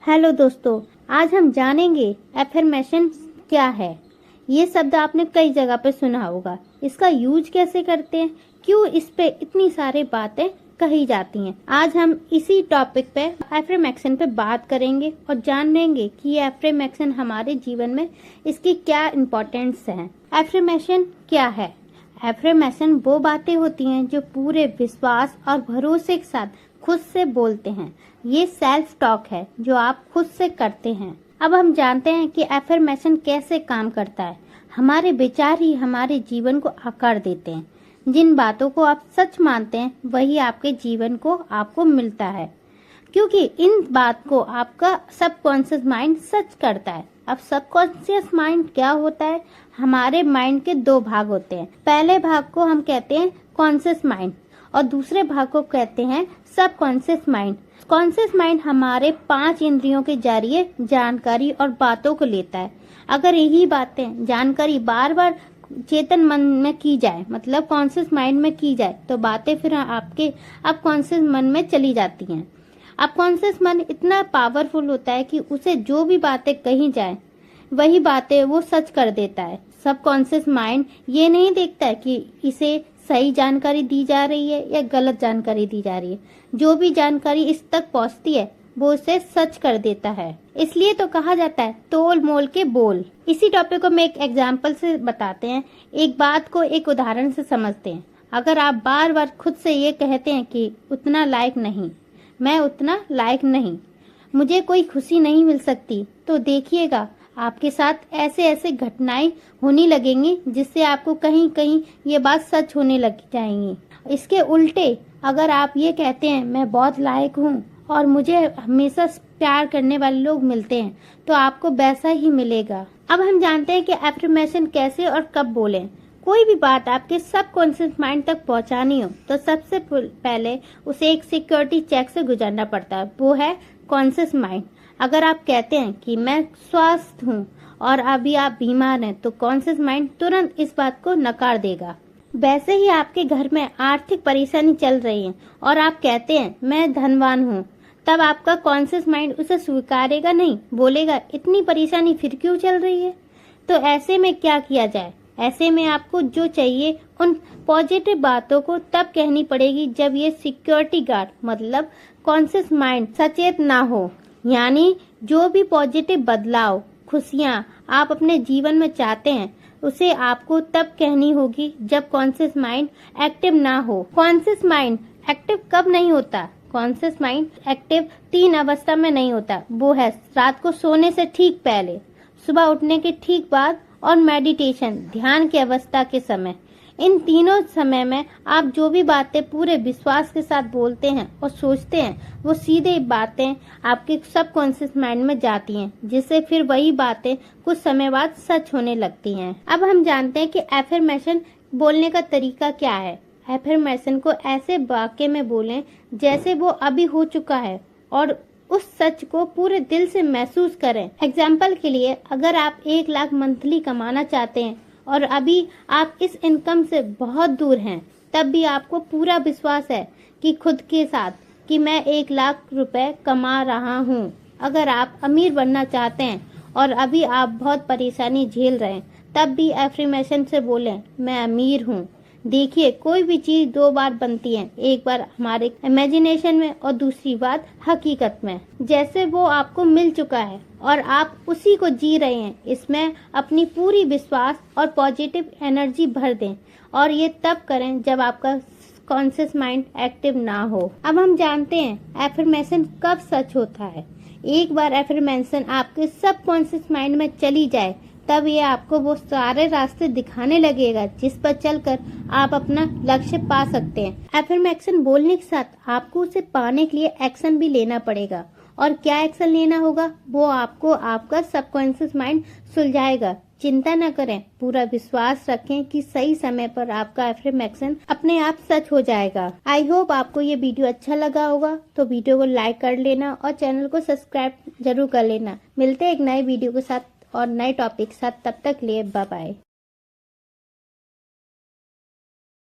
Hello दोस्तों, आज हम जानेंगे एफर्मेशन क्या है। ये शब्द आपने कई जगह पे सुना होगा। इसका यूज कैसे करते हैं, क्यों इस पे इतनी सारी बातें कही जाती हैं। आज हम इसी टॉपिक पे एफर्मेशन पे बात करेंगे और जानेंगे कि ये एफर्मेशन हमारे जीवन में इसकी क्या इम्पोर्टेंस है। एफर्मेशन क्या है? एफर्मेशन वो बातें होती हैं जो पूरे विश्वास और भरोसे के साथ खुद से बोलते हैं। ये सेल्फ टॉक है जो आप खुद से करते हैं। अब हम जानते हैं कि एफर्मेशन कैसे काम करता है। हमारे विचार ही हमारे जीवन को आकार देते हैं। जिन बातों को आप सच मानते हैं वही आपके जीवन को आपको मिलता है, क्योंकि इन बात को आपका सबकॉन्शियस माइंड सच करता है। अब सबकॉन्शियस माइंड क्या होता है? हमारे माइंड के दो भाग होते हैं। पहले भाग को हम कहते हैं कॉन्शियस माइंड और दूसरे भाग को कहते हैं सबकॉन्शियस माइंड। कॉन्शियस माइंड हमारे 5 इंद्रियों के जरिए जानकारी और बातों को लेता है। अगर यही बातें जानकारी बार बार चेतन मन में की जाए, मतलब कॉन्शियस माइंड में की जाए, तो बातें फिर आपके अब कॉन्शियस मन में चली जाती हैं। अब कॉन्शियस मन इतना पावरफुल होता है कि उसे जो भी बातें कही जाए वही बातें वो सच कर देता है। सबकॉन्शियस माइंड ये नहीं देखता है कि इसे सही जानकारी दी जा रही है या गलत जानकारी दी जा रही है। जो भी जानकारी इस तक पहुंचती है वो उसे सच कर देता है। इसलिए तो कहा जाता है तोल मोल के बोल। इसी टॉपिक को मैं एक एग्जाम्पल से बताते हैं। एक बात को एक उदाहरण से समझते हैं। अगर आप बार बार खुद से ये कहते हैं कि उतना लायक नहीं, मैं उतना लायक नहीं, मुझे कोई खुशी नहीं मिल सकती, तो देखिएगा आपके साथ ऐसे ऐसे घटनाएं होने लगेंगी जिससे आपको कहीं कहीं ये बात सच होने लग जाएंगी। इसके उल्टे अगर आप ये कहते हैं मैं बहुत लायक हूँ और मुझे हमेशा प्यार करने वाले लोग मिलते हैं, तो आपको वैसा ही मिलेगा। अब हम जानते हैं कि एफर्मेशन कैसे और कब बोलें। कोई भी बात आपके सबकॉन्शियस माइंड तक पहुंचानी हो तो सबसे पहले उसे एक सिक्योरिटी चेक से गुजरना पड़ता है, वो है कॉन्शियस माइंड। अगर आप कहते हैं कि मैं स्वस्थ हूँ और अभी आप बीमार हैं, तो कॉन्शियस माइंड तुरंत इस बात को नकार देगा। वैसे ही आपके घर में आर्थिक परेशानी चल रही है और आप कहते हैं मैं धनवान हूँ, तब आपका कॉन्शियस माइंड उसे स्वीकारेगा नहीं, बोलेगा इतनी परेशानी फिर क्यों चल रही है। तो ऐसे में क्या किया जाए? ऐसे में आपको जो चाहिए उन पॉजिटिव बातों को तब कहनी पड़ेगी जब ये सिक्योरिटी गार्ड मतलब कॉन्शियस माइंड सचेत ना हो। यानी जो भी पॉजिटिव बदलाव, खुशियाँ आप अपने जीवन में चाहते हैं उसे आपको तब कहनी होगी जब कॉन्शियस माइंड एक्टिव ना हो। कॉन्शियस माइंड एक्टिव कब नहीं होता? कॉन्शियस माइंड एक्टिव 3 अवस्था में नहीं होता। वो है रात को सोने से ठीक पहले, सुबह उठने के ठीक बाद और मेडिटेशन ध्यान की अवस्था के समय। इन तीनों समय में आप जो भी बातें पूरे विश्वास के साथ बोलते हैं और सोचते हैं वो सीधे बातें आपके सबकॉन्शियस माइंड में जाती हैं, जिससे फिर वही बातें कुछ समय बाद सच होने लगती हैं। अब हम जानते हैं कि एफर्मेशन बोलने का तरीका क्या है। एफर्मेशन को ऐसे वाक्य में बोलें जैसे वो अभी हो चुका है और उस सच को पूरे दिल से महसूस करें। एग्जाम्पल के लिए, अगर आप 1 लाख मंथली कमाना चाहते हैं और अभी आप इस इनकम से बहुत दूर हैं, तब भी आपको पूरा विश्वास है कि खुद के साथ कि मैं 1 लाख रुपए कमा रहा हूँ। अगर आप अमीर बनना चाहते हैं और अभी आप बहुत परेशानी झेल रहे हैं, तब भी एफर्मेशन से बोलें मैं अमीर हूँ। देखिए, कोई भी चीज 2 बार बनती है, एक बार हमारे इमेजिनेशन में और दूसरी बार हकीकत में। जैसे वो आपको मिल चुका है और आप उसी को जी रहे हैं, इसमें अपनी पूरी विश्वास और पॉजिटिव एनर्जी भर दें। और ये तब करें जब आपका कॉन्शियस माइंड एक्टिव ना हो। अब हम जानते हैं एफर्मेशन कब सच होता है। एक बार एफर्मेशन आपके सबकॉन्शियस माइंड में चली जाए तब ये आपको वो सारे रास्ते दिखाने लगेगा जिस पर चलकर आप अपना लक्ष्य पा सकते हैं। एफर्मेशन बोलने के साथ आपको उसे पाने के लिए एक्शन भी लेना पड़ेगा। और क्या एक्शन लेना होगा वो आपको आपका सबकॉन्शियस माइंड सुलझाएगा। चिंता न करें, पूरा विश्वास रखें कि सही समय पर आपका एफर्मेशन अपने आप सच हो जाएगा। आई होप आपको ये वीडियो अच्छा लगा होगा, तो वीडियो को लाइक कर लेना और चैनल को सब्सक्राइब जरूर कर लेना। मिलते हैं एक नए वीडियो के साथ और नए टॉपिक के साथ। तब तक लिए बाय बाय।